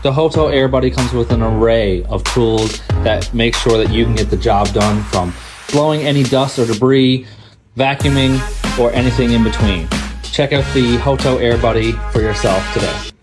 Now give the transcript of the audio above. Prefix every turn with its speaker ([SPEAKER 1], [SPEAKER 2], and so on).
[SPEAKER 1] The HOTO Air Buddy comes with an array of tools that make sure that you can get the job done, from blowing any dust or debris, vacuuming, or anything in between. Check out the HOTO Air Buddy for yourself today.